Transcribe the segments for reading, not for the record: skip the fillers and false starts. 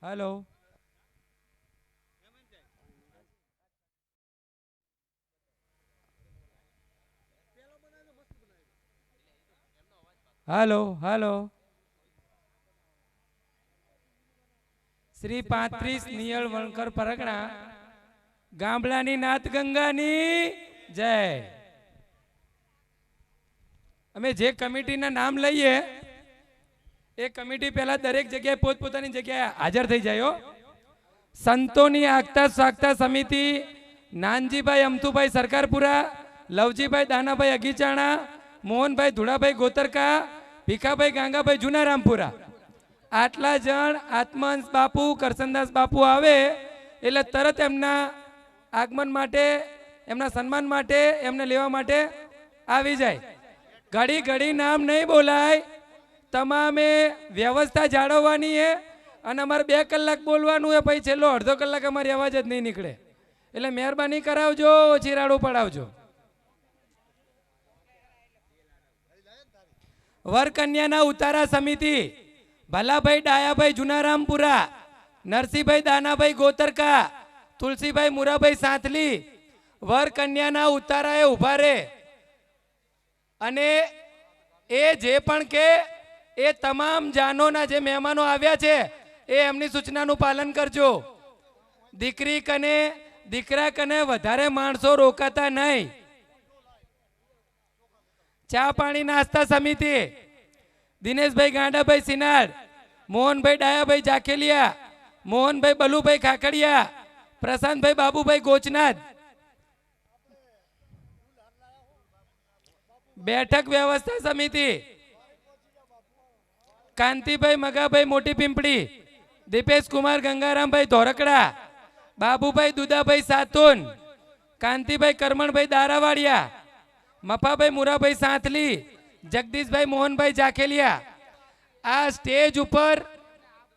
Hello hello hello Shri 35 Niyal Vankar परगणा गामડાની નાથ ગંગાની જય। અમે જે કમિટીના નામ લઈએ એ કમિટી પહેલા દરેક જગ્યાએ પોતપોતાની જગ્યાએ હાજર થઈ જાય। સંતોની આગતા સ્વાગતા સમિતિ નાનજીભાઈ અમથુભાઈ સરકારપુરા, લવજીભાઈ દાનાભાઈ અગીચાણા, મોહનભાઈ ધુડાભાઈ ગોતરકા, ભીખાભાઈ ગાંગાભાઈ જુનારામપુરા, આટલા જણ આત્મહંસ બાપુ કરસનદાસ બાપુ આવે એટલે તરત એમના આગમન માટે એમના સન્માન માટે એમને લેવા માટે આવી જાય। ઘડી ઘડી નામ નહીં બોલાય, તમામે વ્યવસ્થા જાળવવાની છે અને અમારે 2 કલાક બોલવાનું છે, પછી છેલ્લો અડધો કલાક અમારી અવાજ જ નહીં નીકળે, એટલે મહેરબાની કરાવજો, ઓછી રાડું પડાવજો। વર કન્યાના ઉતારા સમિતિ ભલાભાઈ ડાયાભાઈ જુનારામપુરા, નરસિંહભાઈ દાનાભાઈ ગોતરકા, તુલસીભાઈ મુરાભાઈ સાંથલી વર કન્યાના ઉતારાએ ઉભા રહે અને એ જે પણ કે એ તમામ જાનોના જે મહેમાનો આવ્યા છે એ એમની સૂચનાનું પાલન કરજો। દીકરી કને દીકરા કને વધારે માણસો રોકાતા નહીં। ચા પાણી નાસ્તા સમિતિ દિનેશભાઈ ગાંડાભાઈ સિનાડ, મોહનભાઈ ડાયાભાઈ જાખેલિયા, મોહનભાઈ બલુભાઈ ખાકડિયા, પ્રશાંતભાઈ બાબુભાઈ ગોચનાથ। બેઠક વ્યવસ્થા સમિતિ કાંતિભાઈ મગાભાઈ મોટી પિંપળી, દીપેશ કુમાર ગંગારામભાઈ ધોરકડા, બાબુભાઈ દુદાભાઈ સાતુન, કાંતિભાઈ કરમણભાઈ દારાવાડિયા, મફાભાઈ મુરાભાઈ સાંથલી, જગદીશભાઈ મોહનભાઈ જાખેલિયા। આ સ્ટેજ ઉપર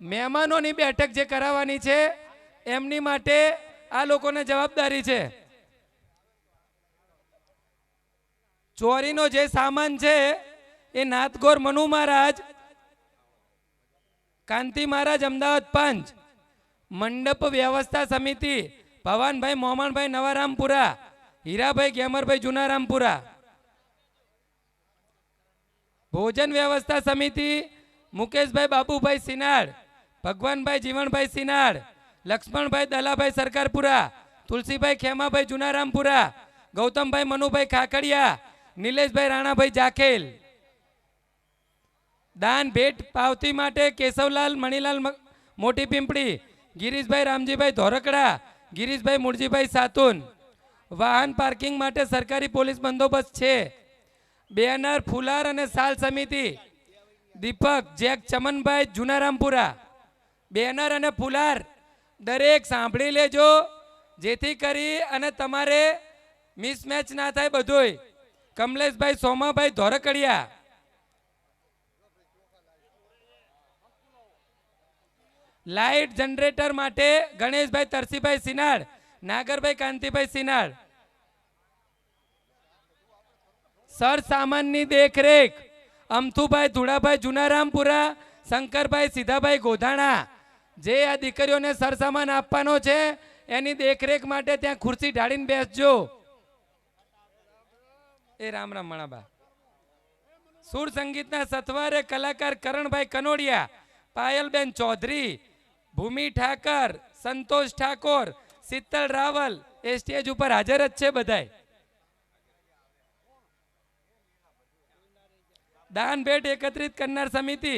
મહેમાનોની બેઠક જે કરાવવાની છે એમની માટે આ લોકોને જવાબદારી છે। ચોરીનો જે સામાન છે એ નાથગોર મનુ મહારાજ, કાંતિ મહારાજ અમદાવાદ પંચ, મંડપ વ્યવસ્થા સમિતિ ભવાનભાઈ મોહનભાઈ નવારામપુરા, હીરાભાઈ ગેમરભાઈ જુનારામપુરા। ભોજન વ્યવસ્થા સમિતિ મુકેશભાઈ બાબુભાઈ સિનાડ, ભગવાનભાઈ જીવણભાઈ સિનાડ, લક્ષ્મણભાઈ દલાભાઈ સરકારપુરા, તુલસીભાઈ ખેમાભાઈ જુનારામપુરા, ગૌતમભાઈ મનુભાઈ ખાકડિયા, નિલેશભાઈ રાણાભાઈ જાખેલ। દાન ભેટ પાવતી માટે કેશવલાલ મણીલાલ મોટી પિંપળી, ગિરીશભાઈ રામજીભાઈ ધોરકડા, ગિરીશભાઈ મુરજીભાઈ સાતુન। વાહન પાર્કિંગ માટે સરકારી પોલીસ બંદોબસ્ત છે। બેનર ફુલાર અને સાલ સમિતિ દીપક જેક ચમનભાઈ જુનારામપુરા। બેનર અને ફુલાર દરેક સાંભળી લેજો, જેથી કરી અને તમારે મિસમેચ ના થાય બધુંય। કમલેશભાઈ સોમાભાઈ ધોરકડિયા। લાઇટ જનરેટર માટે ગણેશભાઈ તરસીભાઈ સિનાડ, નાગરભાઈ કાંતિભાઈ સિનાડ। સર સામાનની દેખરેખ અમથુભાઈ ધુડાભાઈ જુનારામપુરા, શંકરભાઈ સીધાભાઈ ગોધાણા। જે આ દીકરીઓને સરસામાન આપવાનો છે એની દેખરેખ માટે ત્યાં ખુરશી ઢાળીને બેસજો। એ રામ રામ મણાબા। સુર સંગીતના સથવારે કલાકાર કરણભાઈ કનોડિયા, પાયલબેન ચૌધરી, ભૂમિ ઠાકર, સંતોષ ઠાકોર, શીતલ રાવલ એ સ્ટેજ ઉપર હાજર જ છે બધાય। દાન ભેટ એકત્રિત કરનાર સમિતિ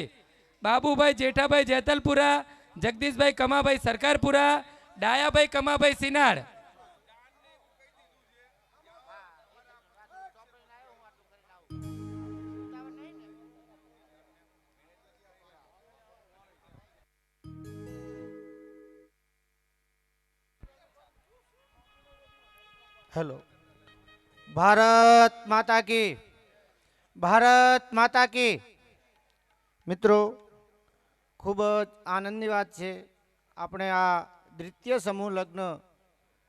બાબુભાઈ જેઠાભાઈ જેતલપુરા, જગદીશભાઈ કમાભાઈ સરકારપુરા, ડાયાભાઈ કમાભાઈ સિનાડ। हेलो। भारत माता की, भारत माता की। मित्रों, खूब आनंदनी बात है, આપણે આ દ્વિતીય સમૂહ લગ્ન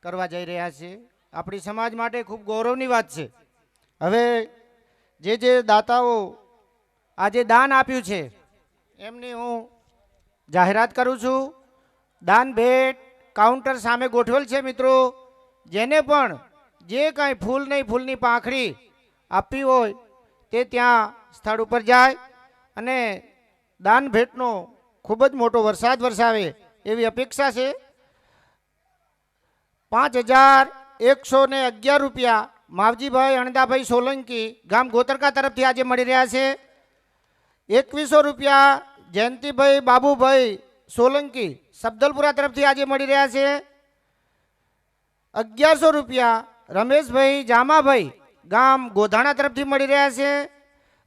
કરવા જઈ રહ્યા છીએ। આપણી સમાજ માટે ખૂબ ગૌરવની વાત છે। હવે જે દાતાઓ આજે દાન આપ્યું છે એમની હું જાહેરાત કરું છું। દાન ભેટ કાઉન્ટર સામે ગોઠવેલ છે મિત્રો. જેને પણ જે કાંઈ ફૂલ નહીં ફૂલની પાંખડી આપવી હોય તે ત્યાં સ્થળ ઉપર જાય અને દાન ભેટનો ખૂબ જ મોટો વરસાદ વરસાવે એવી અપેક્ષા છે. 5111 રૂપિયા માવજીભાઈ અણદાભાઈ સોલંકી ગામ ગોતરકા તરફથી આજે મળી રહ્યા છે. 2100 રૂપિયા જયંતિભાઈ બાબુભાઈ સોલંકી સબદલપુરા તરફથી આજે મળી રહ્યા છે. 1100 રૂપિયા રમેશભાઈ જામાભાઈ ગામ ગોધાણા તરફથી મળી રહ્યા છે.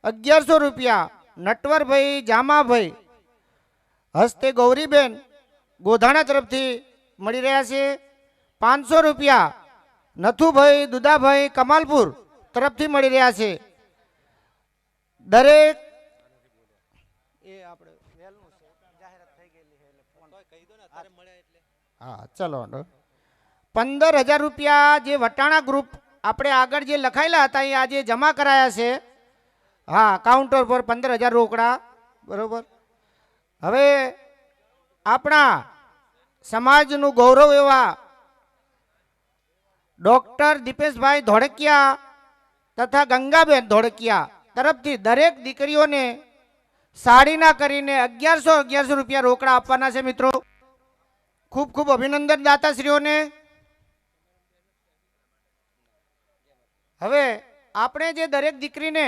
1100 રૂપિયા નટવરભાઈ જામાભાઈ હસ્તે ગૌરીબેન ગોધાણા તરફથી મળી રહ્યા છે. 500 રૂપિયા નથુભાઈ દુદાભાઈ કમાલપુર તરફથી મળી રહ્યા છે. દરેક હા ચલો 15,000 રૂપિયા જે વટાણા ગ્રુપ આપણે આગળ જે લખાયેલા હતા એ આજે જમા કરાયા છે. હા કાઉન્ટર પર 15,000 રોકડા બરોબર. હવે આપણા સમાજનું ગૌરવ એવા ડોક્ટર દીપેશભાઈ ધોળકિયા તથા ગંગાબેન ધોળકિયા તરફથી દરેક દીકરીઓને સાડીના કરીને 1100 રૂપિયા રોકડા આપવાના છે મિત્રો. ખૂબ ખૂબ અભિનંદન દાતાશ્રીઓને. હવે આપણે જે દરેક દીકરીને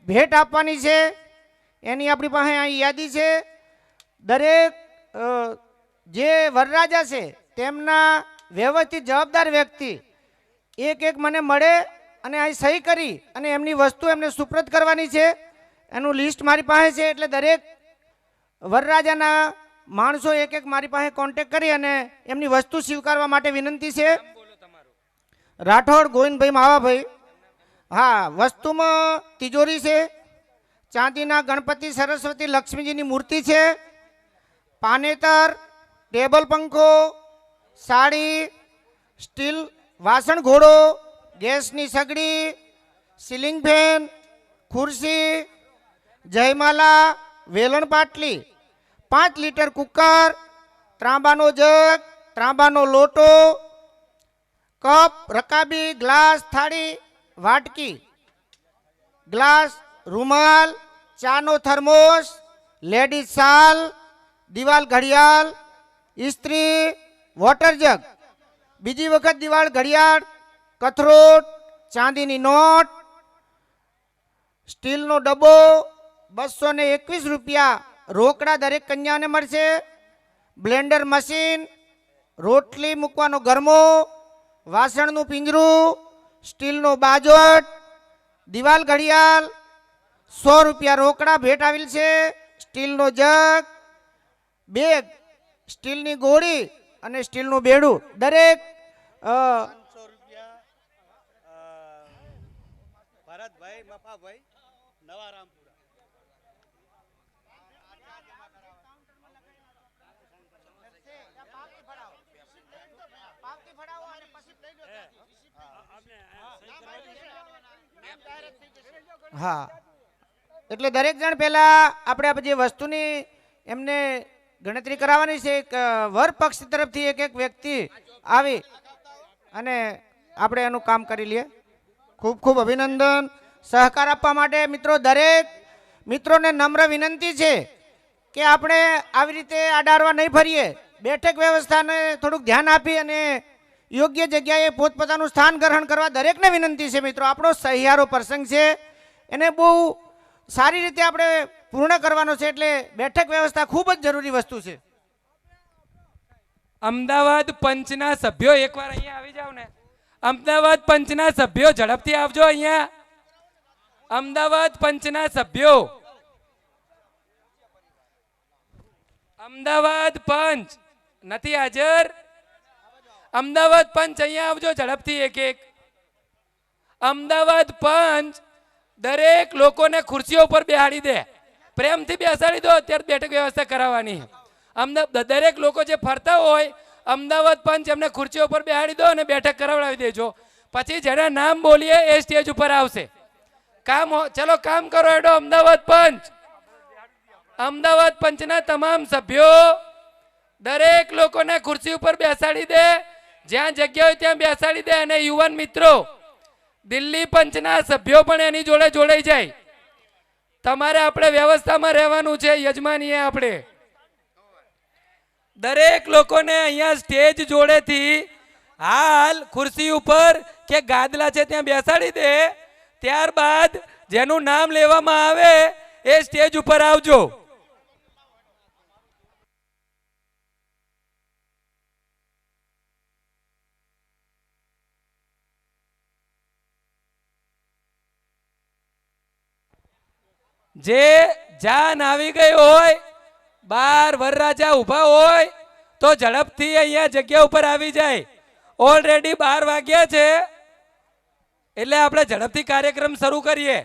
ભેટ આપવાની છે એની આપણી પાસે અહીં યાદી છે. દરેક જે વરરાજા છે તેમના વ્યવસ્થિત જવાબદાર વ્યક્તિ એક એક મને મળે અને અહીં સહી કરી અને એમની વસ્તુ એમને સુપ્રત કરવાની છે. એનું લિસ્ટ મારી પાસે છે. એટલે દરેક વરરાજાના માણસો એક એક મારી પાસે કોન્ટેક કરી અને એમની વસ્તુ સ્વીકારવા માટે વિનંતી છે. રાઠોડ ગોવિંદભાઈ માવાભાઈ. હા વસ્તુમાં તિજોરી છે, ચાંદીના ગણપતિ સરસ્વતી લક્ષ્મીજીની મૂર્તિ છે, પાનેતર, ટેબલ પંખો, સાડી, સ્ટીલ વાસણ ઘોડો, ગેસની સગડી, સીલિંગ ફેન, ખુરશી, જયમાલા, વેલણ પાટલી, 5 લીટર કુકર, ત્રાંબાનો જગ, ત્રાંબાનો લોટો, કપ, રકાબી, ગ્લાસ, થાળી, વાટકી, ગ્લાસ, રૂમાલ, ચાનો થર્મોસ, લેડીઝ શાલ, દિવાલ ઘડિયાળ, ઇસ્ત્રી, વોટર જગ, બીજી વખત દિવાળ ઘડિયાળ, કથરોટ, ચાંદીની નોટ, સ્ટીલનો ડબ્બો, 221 રૂપિયા રોકડા દરેક કન્યાને મળશે. બ્લેન્ડર મશીન, રોટલી મૂકવાનો ગરમો, વાસણનું પિંજરું, સ્ટીલનો બાજોટ, દિવાલ ઘડિયાળ, 100 રૂપિયા રોકડા ભેટ આવેલ છે. સ્ટીલનો જગ, બેગ, સ્ટીલની ગોળી અને સ્ટીલનું બેડું દરેક 500 રૂપિયા ભરતભાઈ મફાભાઈ નવા રામપુરા. હા એટલે દરેક જણ પહેલા આપણે જે વસ્તુની એમને ગણતરી કરાવવાની છે. એક વર પક્ષ તરફથી એક એક વ્યક્તિ આવી અને આપણે એનું કામ કરી લઈએ. ખૂબ ખૂબ અભિનંદન. સહકાર આપવા માટે મિત્રો દરેક મિત્રોને નમ્ર વિનંતી છે કે આપણે આવી રીતે આડારવા નહીં ફરીએ. બેઠક વ્યવસ્થાને થોડુંક ધ્યાન આપી અને યોગ્ય જગ્યાએ પોતપોતાનું સ્થાન ગ્રહણ કરવા દરેકને વિનંતી છે મિત્રો. આપણો સહિયારો પ્રસંગ છે, એને બહુ સારી રીતે આપણે પૂર્ણ કરવાનો છે. એટલે બેઠક વ્યવસ્થા ખૂબ જ જરૂરી વસ્તુ છે. અમદાવાદ પંચના સભ્યો એકવાર અહીંયા આવી જાવ ને. અમદાવાદ પંચના સભ્યો ઝડપથી આવજો અહીંયા. અમદાવાદ પંચના સભ્યો, અમદાવાદ પંચ નથી હાજર. અમદાવાદ પંચ અહીંયા આવજો ઝડપથી એક એક. અમદાવાદ પંચ દરેક લોકોને ખુરશીઓ ઉપર બેહાડી દે, પ્રેમથી બેસાડી દો. અત્યારે બેઠક વ્યવસ્થા કરાવવાની. દરેક લોકો જે ફરતા હોય અમદાવાદ પંચ એમને ખુરશીઓ ઉપર બેહાડી દો અને બેઠક કરાવડાવી દેજો. પછી જેના નામ બોલીએ એ સ્ટેજ ઉપર આવશે. કામ ચલો કામ કરો હેડો. અમદાવાદ પંચ, અમદાવાદ પંચના તમામ સભ્યો દરેક લોકોને ખુરશી ઉપર બેસાડી દે, જ્યાં જગ્યા હોય ત્યાં બેસાડી દે. અને યુવાન મિત્રો, દિલ્હી પંચના સભ્યો પણ એની જોડે જોડાઈ જાય. તમારે આપણે વ્યવસ્થામાં રહેવાનું છે, યજમાનીએ આપણે. દરેક લોકોને અહીંયા સ્ટેજ જોડેથી હાલ ખુરશી ઉપર કે ગાદલા છે ત્યાં બેસાડી દે. ત્યારબાદ જેનું નામ લેવામાં આવે એ સ્ટેજ ઉપર આવજો. જે જાન આવી ગઈ હોય, બાર વરરાજા ઊભા હોય તો ઝડપથી અહીંયા જગ્યા ઉપર આવી જાય. ઓલરેડી 12 વાગ્યા છે એટલે આપણે ઝડપથી કાર્યક્રમ શરૂ કરીએ.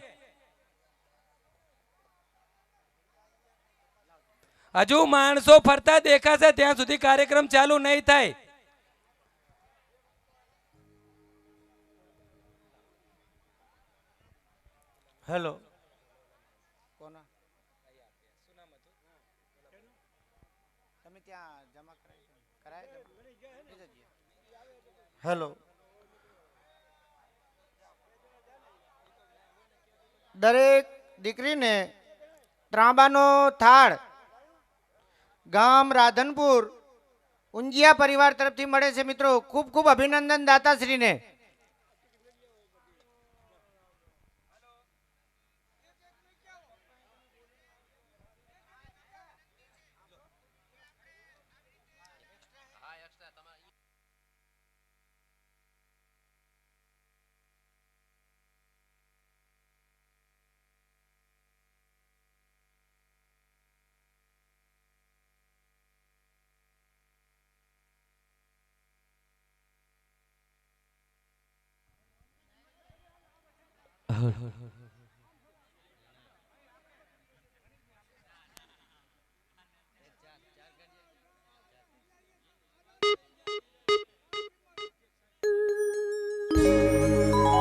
હજુ માણસો ફરતા દેખાશે ત્યાં સુધી કાર્યક્રમ ચાલુ નહીં થાય. હેલો, તમે ત્યાં જમા હેલો, દરેક દીકરીને ત્રાંબાનો થાળ ગામ રાધનપુર ઊંઝિયા પરિવાર તરફથી મળે છે. મિત્રો, ખૂબ ખૂબ અભિનંદન દાતાશ્રીને.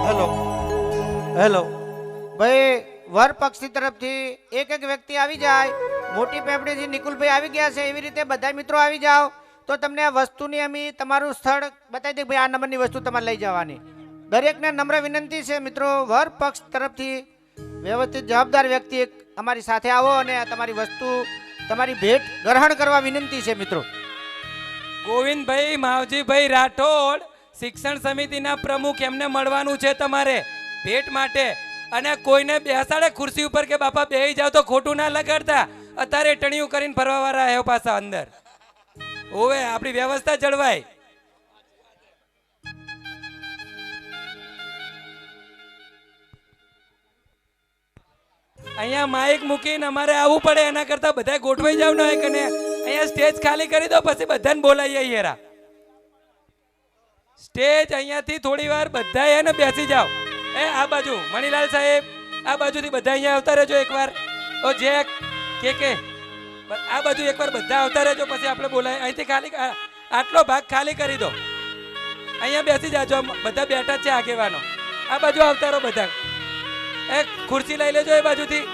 હેલો હેલો ભાઈ, વર પક્ષી તરફથી એક એક વ્યક્તિ આવી જાય. મોટી પેપડીથી નિકુલભાઈ આવી ગયા છે, એવી રીતે બધા મિત્રો આવી જાઓ તો તમને આ વસ્તુની અમે તમારું સ્થળ બતાવી દે. ભાઈ, આ નંબરની વસ્તુ તમારે લઈ જવાની. દરેકને નમ્ર વિનંતી છે મિત્રો, વર પક્ષ તરફથી વ્યવસ્થિત જવાબદાર વ્યક્તિ એક અમારી સાથે આવો અને તમારી વસ્તુ, તમારી ભેટ ગ્રહણ કરવા વિનંતી છે મિત્રો. ગોવિંદભાઈ માવજીભાઈ રાઠોડ, શિક્ષણ સમિતિના પ્રમુખ, એમને મળવાનું છે તમારે ભેટ માટે. અને કોઈને બેસાડે ખુરશી ઉપર કે બાપા બેહી જાવ તો ખોટું ના લગાડતા. અત્યારે ટણિયું કરીને ફરવા વાળા આવ્યો પાછા અંદર. ઓવે, આપણી વ્યવસ્થા જળવાય. અહીંયા માઇક મૂકીને અમારે આવવું પડે, એના કરતા બધા ગોઠવાઈ જાવ ને હોય કે અહીંયા સ્ટેજ ખાલી કરી દો, પછી બધાને બોલાવીએ હેરા. સ્ટેજ અહીંયાથી થોડી વાર બધા એને બેસી જાઓ. એ આ બાજુ મણીલાલ સાહેબ, આ બાજુથી બધા અહીંયા આવતા રહેજો એકવાર. તો જે કે આ બાજુ એકવાર બધા આવતા રહેજો, પછી આપણે બોલાય. અહીંથી ખાલી આટલો ભાગ ખાલી કરી દો. અહીંયા બેસી જાજો, બધા બેઠા છે આગેવાનો. આ બાજુ આવતા રહો બધા. એ ખુરશી લઈ લેજો, એ બાજુથી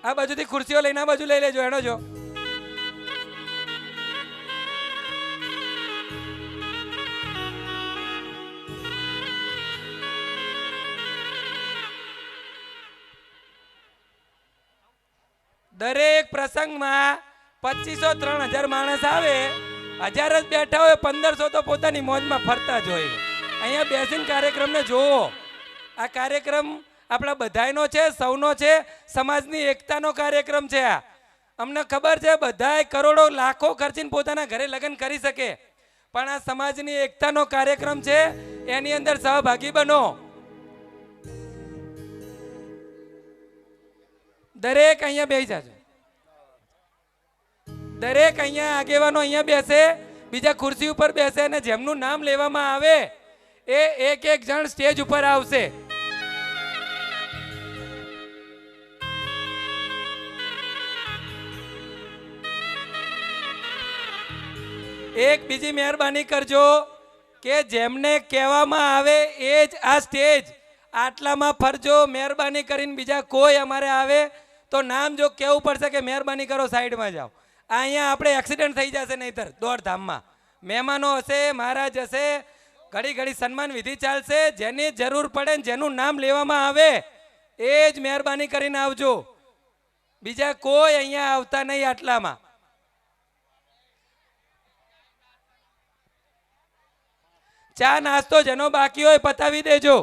આ બાજુથી ખુરશીઓ લઈને આ બાજુ લઈ લેજો. એનો જો દરેક પ્રસંગમાં 2500-3000 માણસ આવે. 1000 જ બેઠા હોય, 1500 તો પોતાની મોજમાં ફરતા જ હોય. અહીંયા બેસીને કાર્યક્રમને જોવો. આ કાર્યક્રમ આપણા બધાયનો છે, સૌનો છે, સમાજની એકતાનો કાર્યક્રમ છે. આ અમને ખબર છે બધાય કરોડો લાખો ખર્ચીને પોતાના ઘરે લગ્ન કરી શકે, પણ આ સમાજની એકતાનો કાર્યક્રમ છે, એની અંદર સહભાગી બનો. દરેક અહીંયા બેસી જાજો. દરેક અહીંયા આગેવાનો અહીંયા બેસે, બીજા ખુરશી ઉપર બેસે, અને જેમનું નામ લેવામાં આવે એ એક એક જણ સ્ટેજ ઉપર આવશે. એક બીજી મહેરબાની કરજો કે જેમને કહેવામાં આવે એ જ આ સ્ટેજ આટલામાં ફરજો. મહેરબાની કરીને બીજા કોઈ અમારે આવે તો નામ જો કહેવું પડશે કે મહેરબાની કરો સાઈડમાં જાઓ. આ અહીંયા આપણે એક્સિડન્ટ થઈ જશે નહીતર દોડધામમાં. મહેમાનો હશે, મહારાજ હશે, ઘડી ઘડી સન્માન વિધિ ચાલશે. જેની જરૂર પડે ને જેનું નામ લેવામાં આવે એ જ મહેરબાની કરીને આવજો. બીજા કોઈ અહીંયા આવતા નહીં આટલામાં. ચા નાસ્તો જેનો બાકી હોય પતાવી દેજો.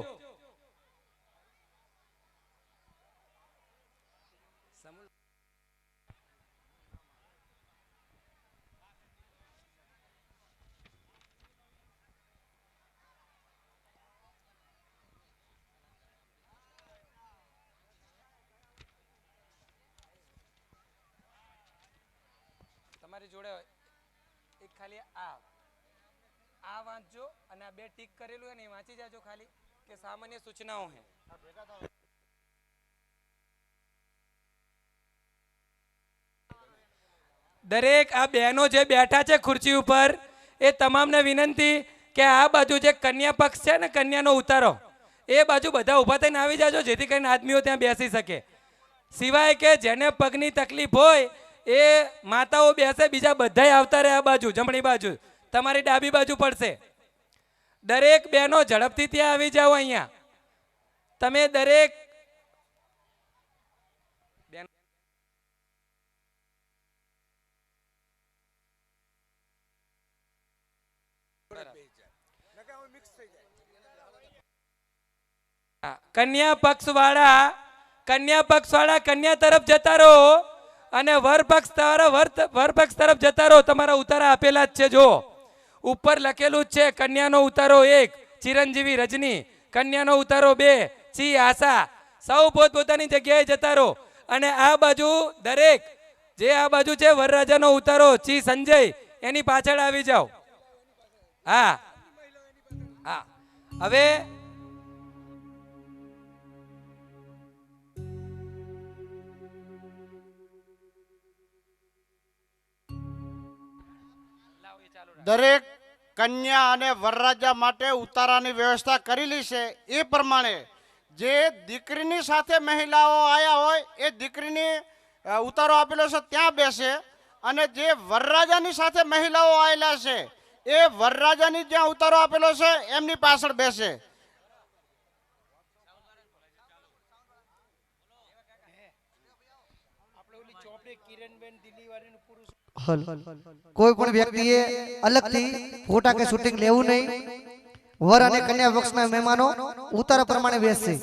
તમારી જોડે એક ખાલી આ વાંચજો અને આ બે ટીક કરેલું હોય ને એ વાંચી જાજો ખાલી કે સામાન્ય સૂચનાઓ હે. દરેક આ બહેનો જે બેઠા છે ખુરશી ઉપર એ તમામને વિનંતી કે આ બાજુ જે કન્યા પક્ષ છે ને કન્યાનો ઉતારો એ બાજુ બધા ઊભા થઈને આવી જાજો જેથી કરીને આદમીઓ ત્યાં બેસી શકે. સિવાય કે જેને પગની તકલીફ હોય એ માતાઓ બેસે, બીજા બધાય આવતા રહે આ બાજુ જમણી બાજુ, તમારી ડાબી બાજુ પડશે. દરેક બહેનો ઝડપથી ત્યાં આવી જાઓ. અહીંયા તમે દરેક કન્યા પક્ષ વાળા કન્યા તરફ જતા રહો અને વર પક્ષ તરફ જતા રહો. તમારા ઉતારા આપેલા જ છે. જો ઉપર લખેલું જ છે કન્યાનો ઉતારો 1 ચિરંજીવી રજની, કન્યાનો ઉતારો 2 ચી આશા. સૌ પોતપોતાની જગ્યાએ જતા રહો. અને આ બાજુ દરેક જે આ બાજુ છે વરરાજાનો ઉતારો ચી સંજય એની પાછળ આવી જાઓ. હા હા હવે દરેક કન્યા અને વરરાજા માટે ઉતારાની વ્યવસ્થા કરેલી છે. એ પ્રમાણે જે દીકરીની સાથે મહિલાઓ આવ્યા હોય એ દીકરીની ઉતારો આપેલો છે ત્યાં બેસે, અને જે વરરાજાની સાથે મહિલાઓ આવેલા છે એ વરરાજાની જ્યાં ઉતારો આપેલો છે એમની પાછળ બેસે. કોઈ પણ વ્યક્તિએ અલગથી ફોટા કે શૂટિંગ લેવું નહીં. વર અને કન્યા પક્ષના મહેમાનો ઉતારા પ્રમાણે બેસશે.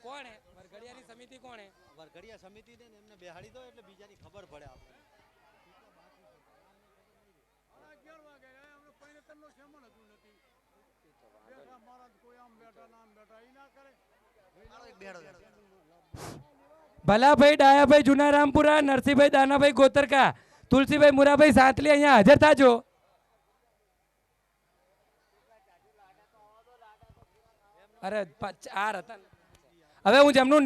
કોણ હે વરઘડિયાની સમિતિ? કોણ હે વરઘડિયા સમિતિ ને એમને બેહાડી દો એટલે બીજાની ખબર પડે આપણે. ભલાભાઈ ડાયાભાઈ જુના રામપુરા, નરસિંહભાઈ દાનાભાઈ ગોતરકા, તુલસીભાઈ મુરાભાઈ સાંતલી અહીંયા હાજર થાજો. અરે 4 હતા. હવે હું જેમનું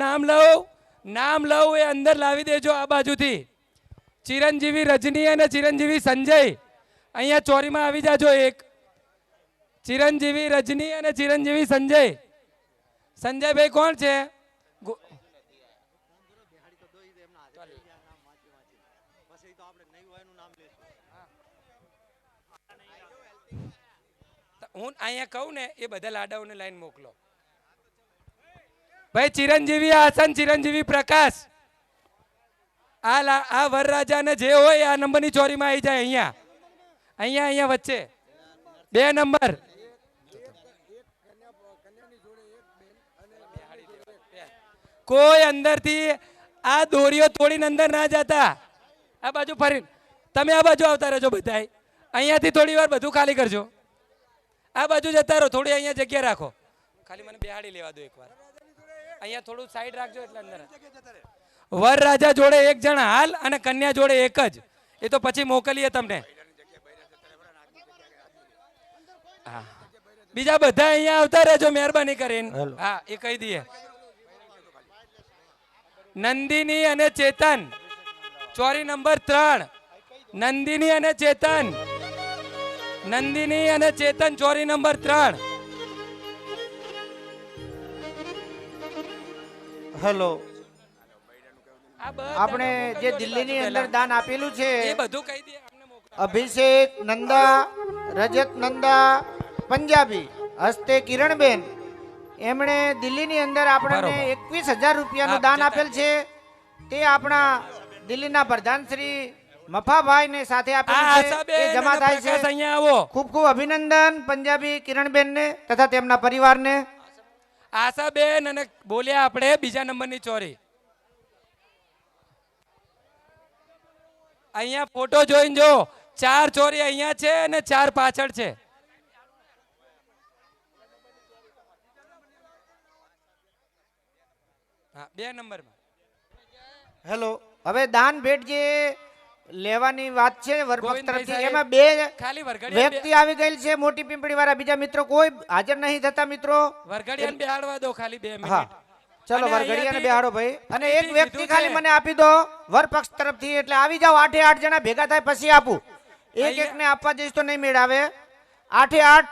નામ લઉં એ અંદર લાવી દેજો આ બાજુથી. ચિરંજીવી રજની અને ચિરંજીવી સંજય અહીંયા ચોરીમાં આવી જાજો. એક ચિરંજીવી રજની અને ચિરંજીવી સંજય. સંજયભાઈ કોણ છે? હું અહીંયા કહું ને એ બધા લાડાઓને લાઈન મોકલો. ભાઈ ચિરંજીવી હાસન, ચિરંજીવી પ્રકાશ, આ વરરાજાને જે હોય આ નંબરની ચોરીમાં આવી જાય. અહીંયા વચ્ચે 2 નંબર. કોઈ અંદરથી આ દોરીઓ તોડીને અંદર ના જતા. આ બાજુ ફરીને તમે આ બાજુ આવતા રહેજો બધાય. અહીંયાથી થોડી વાર બધું ખાલી કરજો. આ બાજુ જતા રહો, થોડી અહીંયા જગ્યા રાખો. ખાલી મને બેહાડી લેવા દો એકવાર. અહીંયા થોડું સાઈડ રાખજો એટલે અંદર. વરરાજા જોડે 1 જણ હાલ અને કન્યા જોડે 1 જ. એ તો પછી મોકલીએ તમને. બીજા બધા અહીંયા આવતા રહેજો મહેરબાની કરીને. હેલો. હા એ કહી દઈએ. નંદિની અને ચેતન ચોરી નંબર 3. નંદિની અને ચેતન. નંદિની અને ચેતન ચોરી નંબર 3. હેલો. આ બધા આપણે મોકલજો જે ને દિલ્હીની પાછું અંદર પહેલા. દાન આપેલું છે એ બધું કહી દે અમને મોકલો. અભિષેક નંદા, રજત નંદા, પંજાબી હસ્તે કિરણબેન, એમણે દિલ્હીની અંદર આપણને બરોબર. 21,000 રૂપિયાનું હા, દાન જતા. આપેલ છે. તે આપણા દિલ્હીના પ્રધાન શ્રી મફાભાઈ ને સાથે આ આપેલું છે. આશાબેન એ જમા અને થાય પ્રકાશ છે. અહીંયા આવો. ખૂબ ખૂબ અભિનંદન પંજાબી કિરણબેન ને તથા તેમના પરિવારને. આશાબેન અને બોલ્યા આપણે બીજા નંબરની ચોરી. અહીંયા ફોટો જોઈને જો 4 ચોરી અહીંયા છે અને 4 પાછળ છે. હા 2 નંબરમાં. હેલો. હવે દાન ભેટ જે લેવાની વાત છે વરપક્ષ ગોવિંદભાઈ તરફથી, સાહેબ, એમાં બે ખાલી વ્યક્તિ આવી ગયેલ છે મોટી પિંપળી વાળા. બીજા મિત્રો કોઈ હાજર નહીં થતા મિત્રો. વરઘડિયાને બેહાડવા દો ખાલી 2 હા મિનિટ. ચલો અને વરઘડિયાને અહીંયાથી બેહાડો ભાઈ. અને એક અહીંથી વ્યક્તિ કીધું ખાલી છે. મને આપી દો વરપક્ષ તરફથી. એટલે આવી જાઓ 8 જણા ભેગા થાય પછી આપું. એક અહીંયા- એકને આપવા જઈશ તો નહીં મેળ આવે. 8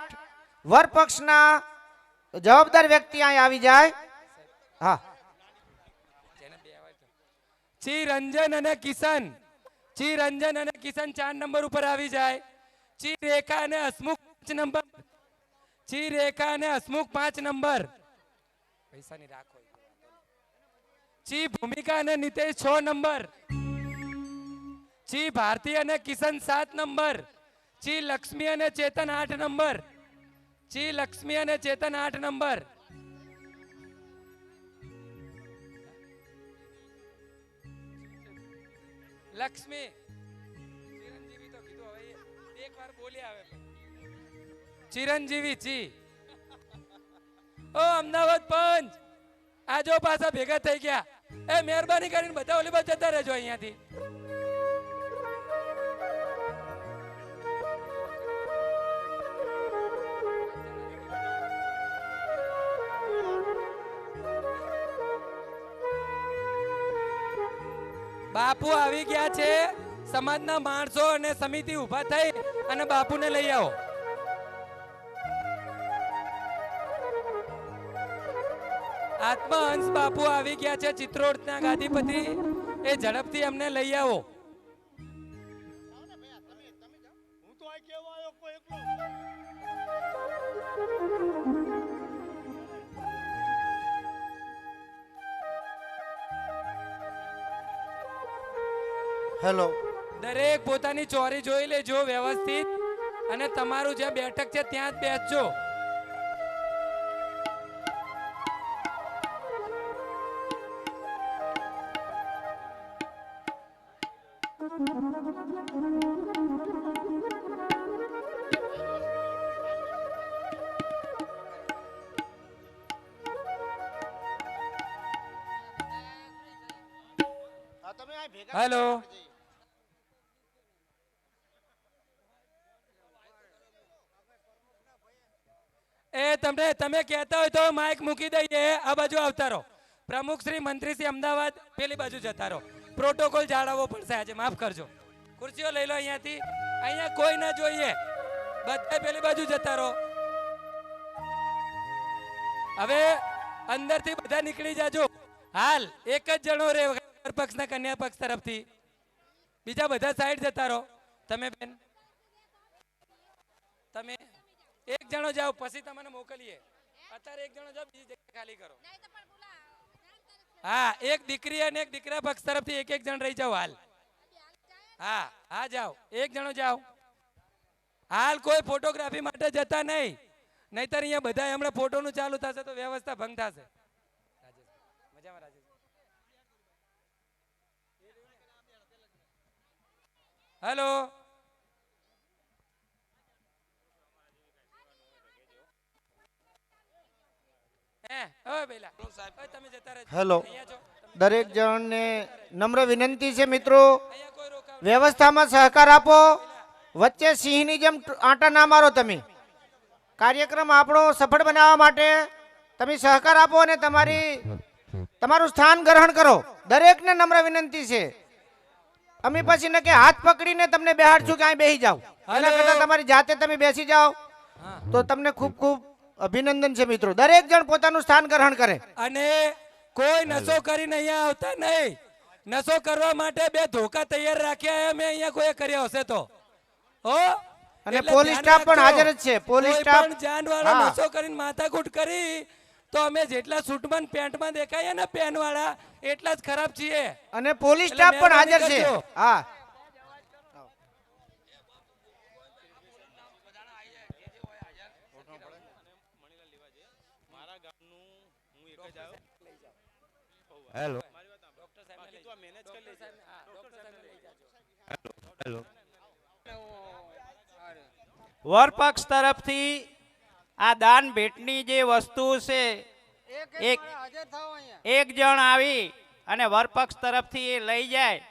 વરપક્ષના જવાબદાર વ્યક્તિ અહીં આવી જાય. હા ચિરંજન અને કિશન. ચિરંજન અને કિશન 4 નંબર ઉપર આવી જાય. ચિરેખા અને હસમુખ 5 નંબર. ચિરેખા અને હસમુખ 5 નંબર. પૈસાની રાખો. ચી ભૂમિકા અને નિતેશ 6 નંબર. ચી ભારતી અને કિશન 7 નંબર. ચી લક્ષ્મી અને ચેતન 8 નંબર. ચી લક્ષ્મી અને ચેતન 8 નંબર. લક્ષ્મી ચિરંજીવી તો કીધું હવે એક વાર બોલી આવે ચિરંજીવી ચી. ઓ અમદાવાદ પંચ આજો પાછા ભેગા થઈ ગયા. એ મહેરબાની કરીને બધા ઓલી બાજુ જતા રહેજો અહીંયાથી. બાપુ આવી ગયા છે. સમાજના માણસો અને સમિતિ ઊભા થઈ અને બાપુને લઈ આવો. આત્મહંસ બાપુ આવી ગયા છે ચિત્રોડના ગાદીપતિ. એ ઝડપથી અમને લઈ આવો. હું તો આ કેવા આવ્યો કોઈ એકલો. હેલો. દરેક પોતાની ચોરી જોઈ લેજો વ્યવસ્થિત અને તમારું જે બેઠક છે ત્યાં જ બેસજો. હા, તમે અહીં ભેગા હેલો. એ તમે કહેતા હોય તો માઇક મૂકી દઈએ. આ બાજુ આવતા રહો. પ્રમુખ શ્રી મંત્રી શ્રી અમદાવાદ પેલી બાજુ જતા રહો. પ્રોટોકોલ જાળવવો પડશે આજે. માફ કરજો. ખુરશીઓ લઈ લો અહીંયાથી. અહીંયા કોઈ ના જોઈએ. બધા પેલી બાજુ જતા રહો. હવે અંદરથી બધા નીકળી જાજો. હાલ એક જ જણો રે પક્ષના કન્યા પક્ષ તરફથી. બીજા બધા સાઈડ જતા રહો. તમે બેન તમે એક જણો જાઓ પછી તમને મોકલીએ. અત્યારે એક જણો જાઓ બીજી જગ્યા ખાલી કરો. હા એક દીકરી અને એક દીકરા પક્ષ તરફથી એક એક જણ રહી જાઓ હાલ. હા હા જાઓ એક જણો જાઓ હાલ. કોઈ ફોટોગ્રાફી માટે જતા નહીં. નહીતર અહીંયા બધા હમણાં ફોટોનું ચાલુ થશે તો વ્યવસ્થા ભંગ થશે. મજામાં રાજેશ. હેલો. હેલો. દરેક જણને નમ્ર વિનંતી છે મિત્રો, વ્યવસ્થામાં સહકાર આપો. વચ્ચે સિંહની જેમ આંટા ના મારો તમે. કાર્યક્રમ આપણો સફળ બનાવવા માટે તમે સહકાર આપો અને તમારું સ્થાન ગ્રહણ કરો. દરેકને નમ્ર વિનંતી છે. અમે પછી ન કે હાથ પકડીને તમને બેહાડશું કે અહીં બેસી જાઓ. એના કરતાં તમારી જાતે તમે બેસી જાઓ તો તમને ખૂબ ખૂબ અભિનંદન છે મિત્રો. દરેક જણ પોતાનું સ્થાન ગ્રહણ કરે. અને કોઈ નશો કરીને અહીંયા આવતા નહીં. નશો કરવા માટે 2 ધોકા તૈયાર રાખ્યા અમે અહીંયા કોઈ કર્યા હશે તો હો. અને એટલે પોલીસ ધ્યાન સ્ટાફ પણ રાખજો. હાજર જ છે. પોલીસ કોઈ સ્ટાફ પણ જાનવાળો હા. નશો કરીને માથાકૂટ કરી તો અમે જેટલા સૂટમાં ને પેન્ટમાં દેખાઈએ ને પેન વાળા એટલા જ ખરાબ છીએ. અને પોલીસ એટલે સ્ટાફ પણ હાજર મહેરબાની છે. કરજો. હા હેલો વરપક્ષ તરફથી આ દાન ભેટની જે વસ્તુ છે એક જણ આવી અને વરપક્ષ તરફથી એ લઈ જાય.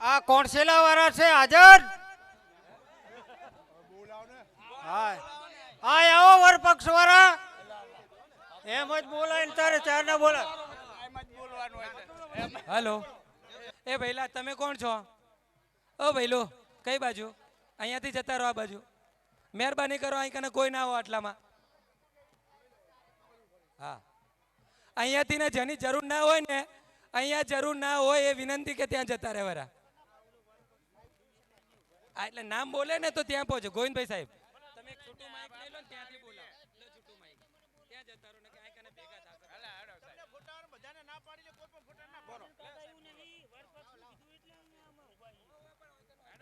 આ કોણસેલા વાળા છે હાજર હા આવો વરપક્ષ વાળા એમ જ બોલાય ને તારે ચાર ના બોલાય. હલો એ ભઈલા તમે કોણ છો? ઓ ભઈલો કઈ બાજુ? અહીંયાથી જતા રહો આ બાજુ. મહેરબાની કરો અહીં કને કોઈ ના હો આટલામાં. હા અહીંયાથી ને જેની જરૂર ના હોય ને અહીંયા જરૂર ના હોય એ વિનંતી કે ત્યાં જતા રહેવાના. એટલે નામ બોલે ને તો ત્યાં પહોંચો. ગોવિંદભાઈ સાહેબ તમે એક છોટું માઇક લઈ લો ને ત્યાંથી બોલાવો. લો છોટું માઇક ત્યાં જતા રહો ને કે અહીં કને ભેગા થા.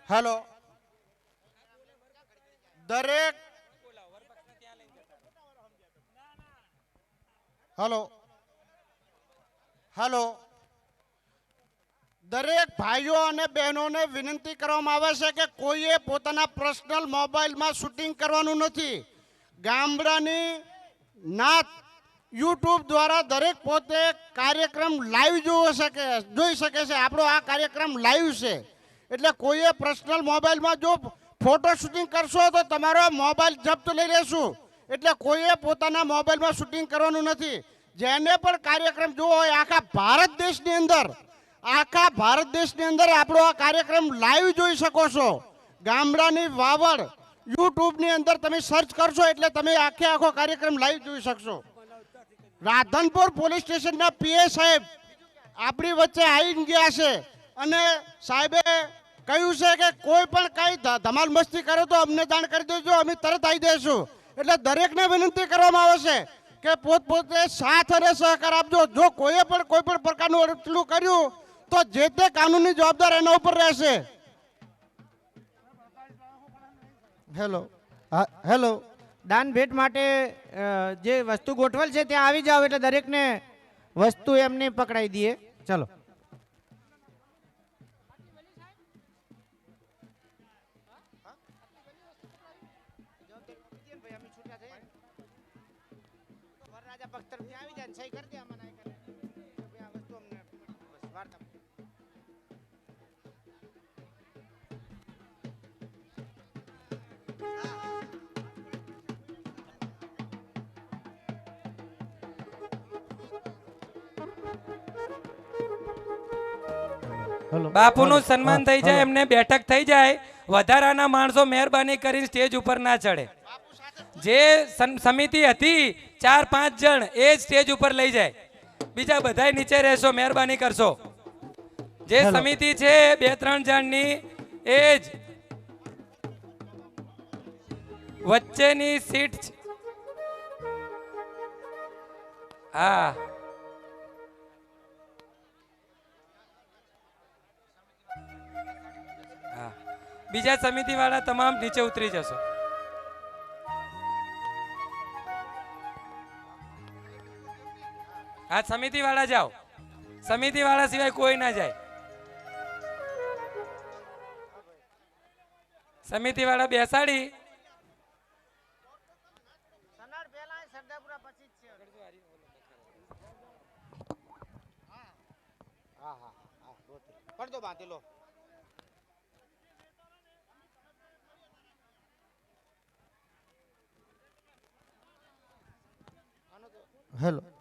હેલો દરેક હેલો દરેક ભાઈઓ અને બહેનોને વિનંતી કરવામાં આવે છે કે કોઈએ પોતાના પર્સનલ મોબાઈલમાં શૂટિંગ કરવાનું નથી. ગામડાની નાત યુટ્યુબ દ્વારા દરેક પોતે કાર્યક્રમ લાઈવ જોઈ શકે છે. આપણો આ કાર્યક્રમ લાઈવ છે એટલે કોઈએ પર્સનલ મોબાઈલમાં જો ફોટો શૂટિંગ કરશો તો તમારો મોબાઈલ જપ્ત લઈ લેશું. એટલે કોઈએ પોતાના મોબાઈલમાં શૂટિંગ કરવાનું નથી. જેને પણ કાર્યક્રમ જોવો હોય આખા ભારત દેશની અંદર આપણો આ કાર્યક્રમ લાઈવ જોઈ શકો છો. ગામડાની વાવડ યુટ્યુબની અંદર તમે સર્ચ કરશો એટલે તમે આખો કાર્યક્રમ લાઈવ જોઈ શકશો. રાધનપુર પોલીસ સ્ટેશનના પીએ સાહેબ આપણી વચ્ચે આવી ગયા છે અને સાહેબે કહ્યું છે કે કોઈ પણ કઈ ધમાલ મસ્તી કરે તો અમને જાણ કરી દેજો, અમે તરત આવી જઈશું. એટલે દરેકને વિનંતી કરવામાં આવે છે કે પોતપોતે સાથ અને સહકાર આપજો. જો કોઈ પણ પ્રકારનું અડચણું કર્યું તો જે તે કાનૂની જવાબદાર એના ઉપર રહેશે. હેલો દાન ભેટ માટે જે વસ્તુ ગોઠવેલ છે ત્યાં આવી જાઓ એટલે દરેકને વસ્તુ એમને પકડાઈ દઈએ. ચલો બાપુનું સન્માન થઈ જાય, એમને બેઠક થઈ જાય. વધારાના માણસો મહેરબાની કરીને સ્ટેજ ઉપર ના ચડે. જે સમિતિ હતી 4-5 જણ એ સ્ટેજ ઉપર લઈ જાય, બીજા બધા નીચે રહેશો. મહેરબાની કરશો. જે સમિતિ છે 2-3 જણની એ જ વચ્ચેની સીટ. હા બીજા સમિતિ વાળા તમામ નીચે ઉતરી જશો. આ સમિતિ વાળા જાઓ. સમિતિ વાળા સિવાય કોઈ ના જાય. સમિતિ વાળા બેસાડી હેલો